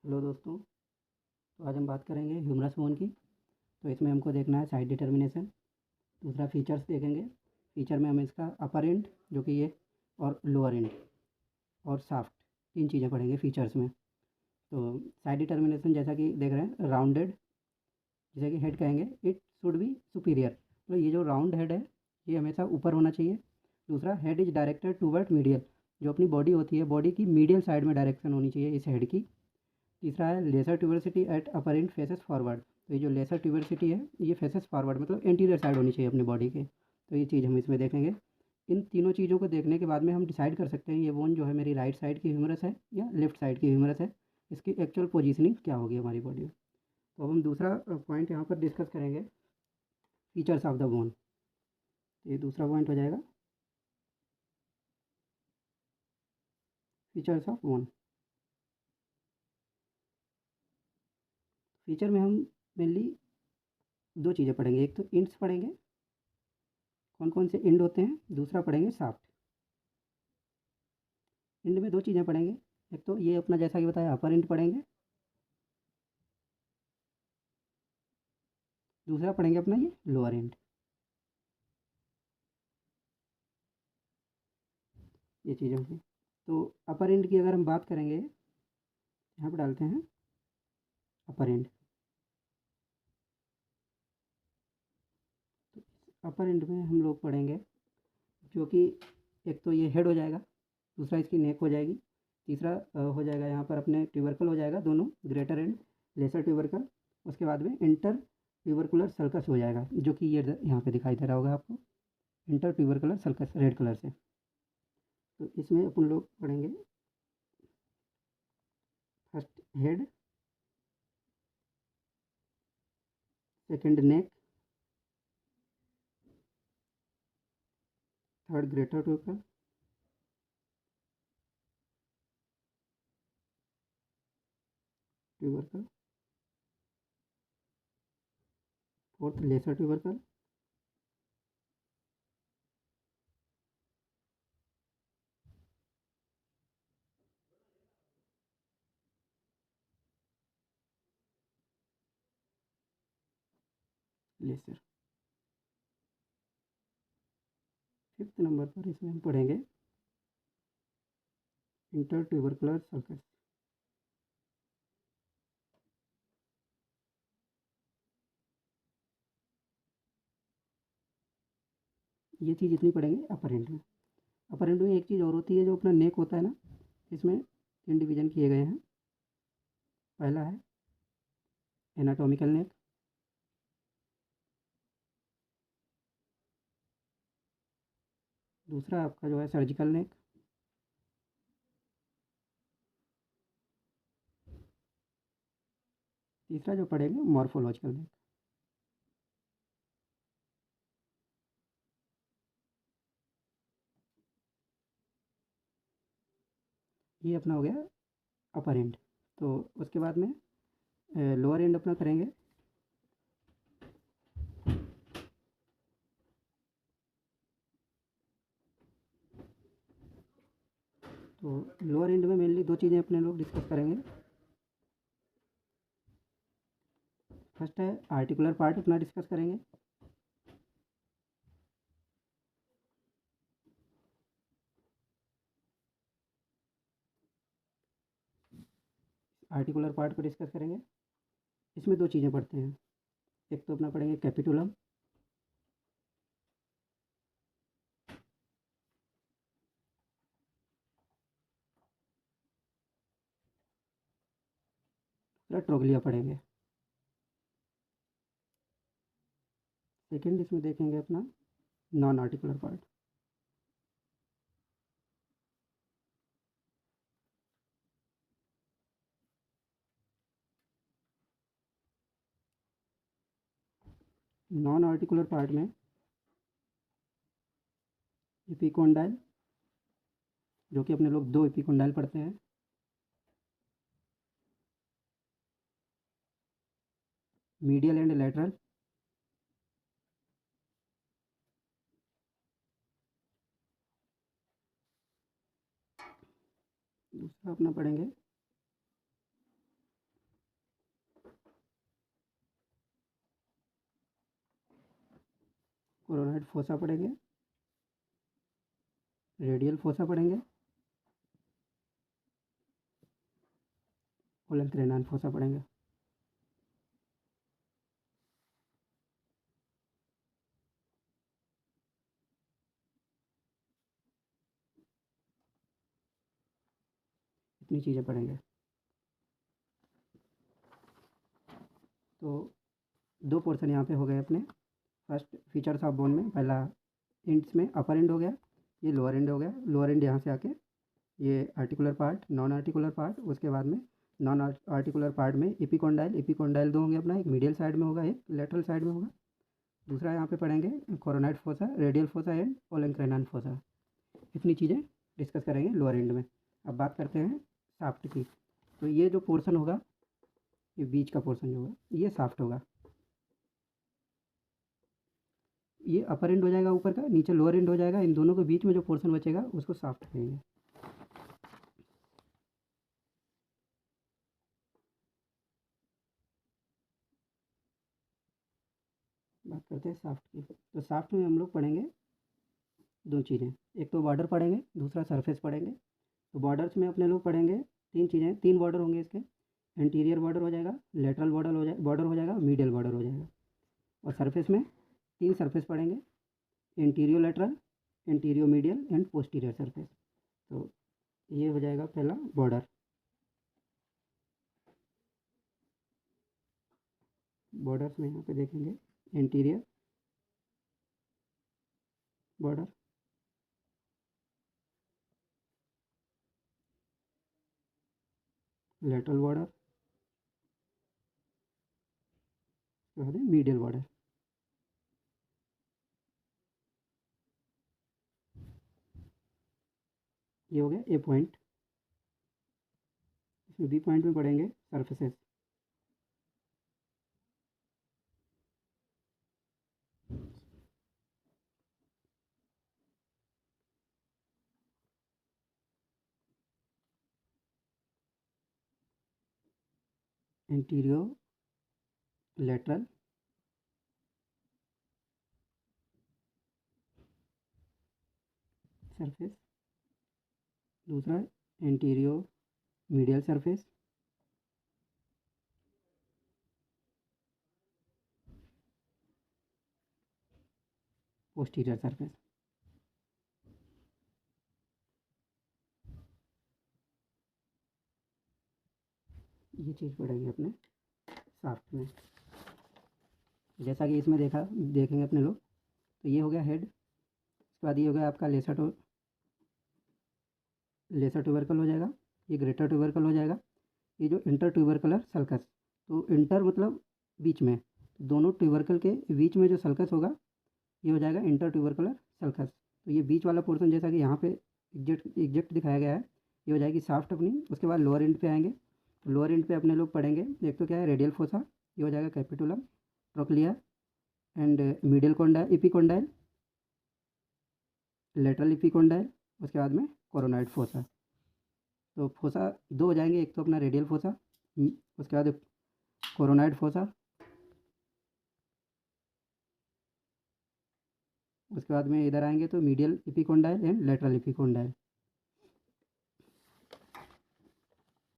Hello दोस्तों। तो आज हम बात करेंगे ह्यूमरस बोन की। तो इसमें हमको देखना है साइड डिटर्मिनेशन। दूसरा फीचर्स देखेंगे। फीचर में हम इसका अपर एंड जो कि ये और लोअर एंड और शाफ्ट, तीन चीज़ें पढ़ेंगे फीचर्स में। तो साइड डिटर्मिनेशन जैसा कि देख रहे हैं राउंडेड, जैसे कि हेड कहेंगे इट शुड बी सुपीरियर। तो ये जो राउंड हेड है ये हमेशा ऊपर होना चाहिए। दूसरा head is directed toward medial, जो अपनी बॉडी होती है बॉडी की मीडियल साइड में डायरेक्शन होनी चाहिए इस हेड की। तीसरा है lesser tuberosity at upper end faces forward. तो ये जो लेसर ट्यूबरसिटी है ये फेसेस फॉरवर्ड मतलब एंटीरियर साइड होनी चाहिए अपनी बॉडी के। तो ये चीज़ हम इसमें देखेंगे। इन तीनों चीज़ों को देखने के बाद में हम डिसाइड कर सकते हैं ये बोन जो है मेरी राइट साइड की ह्यूमरस है या लेफ्ट साइड की ह्यूमरस है, इसकी एक्चुअल पोजीशनिंग क्या होगी हमारी बॉडी में। तो अब हम दूसरा पॉइंट यहाँ पर डिस्कस करेंगे, फीचर्स ऑफ द बोन। ये दूसरा पॉइंट हो जाएगा, फीचर्स ऑफ बोन। फीचर में हम मेनली दो चीज़ें पढ़ेंगे, एक तो इंड्स पढ़ेंगे, कौन कौन से इंड होते हैं, दूसरा पढ़ेंगे शाफ्ट। इंड में दो चीज़ें पढ़ेंगे, एक तो ये अपना जैसा कि बताया अपर इंड पढ़ेंगे, दूसरा पढ़ेंगे अपना ये लोअर इंड। ये चीज़ें होंगी। तो अपर इंड की अगर हम बात करेंगे, यहाँ पर डालते हैं अपर इंड। तो अपर इंड में हम लोग पढ़ेंगे जो कि एक तो ये हेड हो जाएगा, दूसरा इसकी नेक हो जाएगी, तीसरा हो जाएगा यहाँ पर अपने ट्यूबरकल हो जाएगा, दोनों ग्रेटर एंड लेसर ट्यूबरकल। उसके बाद में इंटर ट्यूबरकुलर सल्कस हो जाएगा जो कि ये यहाँ पे दिखाई दे रहा होगा आपको, inter tubercular sulcus red colour से। तो इसमें अपन लोग पढ़ेंगे first head, second neck, third greater tubercle, tubercle, fourth lesser tubercle, lesser. Fifth number पर इसमें हम पढ़ेंगे इंटर ट्यूबरकुलर सल्कस। ये चीज़ इतनी पढ़ेंगे अपर एंड में। अपर एंड में एक चीज़ और होती है, जो अपना नेक होता है ना, इसमें तीन डिवीजन किए गए हैं। पहला है एनाटॉमिकल नेक, दूसरा आपका जो है सर्जिकल नेक, तीसरा जो पढ़ेंगे मॉर्फोलॉजिकल नेक। ये अपना हो गया अपर एंड। तो उसके बाद में लोअर एंड अपना करेंगे। तो लोअर एंड में मेनली दो चीज़ें अपने लोग डिस्कस करेंगे। फर्स्ट है आर्टिकुलर पार्ट अपना डिस्कस करेंगे, आर्टिकुलर पार्ट को डिस्कस करेंगे। इसमें दो चीज़ें पढ़ते हैं, एक तो अपना पढ़ेंगे कैपिटुलम, दूसरा ट्रोगलिया पढ़ेंगे। सेकेंड इसमें देखेंगे अपना non articular part. Non articular part में एपिकोंडाइल, जो कि अपने लोग दो एपिकोंडाइल पढ़ते हैं, मीडियल एंड लेटरल, दूसरा अपना पढ़ेंगे कोरोनाइड फोसा पढ़ेंगे, रेडियल फोसा पढ़ेंगे, ओलेंथ्रेनान फोसा पढ़ेंगे। इतनी चीज़ें पढ़ेंगे। तो दो पोर्शन यहाँ पे हो गए अपने। फर्स्ट फीचर्स ऑफ बोन में पहला इंड्स में अपर एंड हो गया, ये लोअर एंड हो गया। लोअर एंड यहाँ से आके ये articular part, non articular part, उसके बाद में नॉन आर्टिकुलर पार्ट में एपिकोंडाइल। एपिकोंडाइल दो होंगे अपना, एक मीडियल साइड में होगा, एक लेटरल साइड में होगा। दूसरा यहाँ पे पढ़ेंगे coronoid fossa, radial fossa and olecranon fossa. इतनी चीज़ें डिस्कस करेंगे लोअर एंड में। अब बात करते हैं शाफ्ट की। तो ये जो पोर्शन होगा, ये बीच का पोर्शन जो होगा ये शाफ्ट होगा। ये अपर एंड हो जाएगा ऊपर का, नीचे लोअर एंड हो जाएगा। इन दोनों के बीच में जो पोर्शन बचेगा उसको शाफ्ट कहेंगे। बात करते हैं शाफ्ट की। तो शाफ्ट में हम लोग पढ़ेंगे दो चीज़ें, एक तो बॉर्डर पढ़ेंगे, दूसरा सरफेस पढ़ेंगे। तो बॉर्डर्स में अपने लोग पढ़ेंगे तीन चीज़ें, तीन बॉर्डर होंगे इसके। इंटीरियर बॉर्डर हो जाएगा, लेटरल बॉर्डर हो जाएगा, मीडियल बॉर्डर हो जाएगा। और सरफेस में तीन सरफेस पढ़ेंगे, interior lateral, interior medial and posterior surface. तो ये हो जाएगा पहला बॉर्डर। बॉर्डर्स में यहाँ पे देखेंगे इंटीरियर बॉर्डर, लेटरल बॉर्डर, उसके बाद मीडियल बॉर्डर। ये हो गया ए पॉइंट। इसमें बी पॉइंट में पढ़ेंगे सरफेसेस। Anterior lateral, surface. दूसरा anterior medial surface. Posterior surface. ये चीज़ पढ़ेंगे अपने शाफ्ट में। जैसा कि इसमें देखेंगे अपने लोग। तो ये हो गया हेड। उसके बाद ये हो गया आपका लेसर ट्यूबरकल हो जाएगा, ये ग्रेटर ट्यूबरकल हो जाएगा। ये जो इंटर ट्यूबरकुलर सल्कस, तो इंटर मतलब बीच में, दोनों ट्यूबरकल के बीच में जो सल्कस होगा ये हो जाएगा इंटर ट्यूबरकुलर सल्कस। तो ये बीच वाला पोर्शन जैसा कि यहाँ पे एग्जैक्ट दिखाया गया है, ये हो जाएगी शाफ्ट अपनी। उसके बाद लोअर एंड पे आएंगे। तो लोअर एंड पे अपने लोग पढ़ेंगे, एक तो क्या है रेडियल फोसा, ये हो जाएगा capitulum, trochlea and medial condyle, epicondyle, lateral epicondyle, उसके बाद में कोरोनाइड फोसा। तो फोसा दो हो जाएंगे, एक तो अपना रेडियल फोसा, उसके बाद कोरोनाइड फोसा, उसके बाद में इधर आएंगे तो मीडियल इपिकोंडाइल एंड लेटरल इपिकोंडाइल।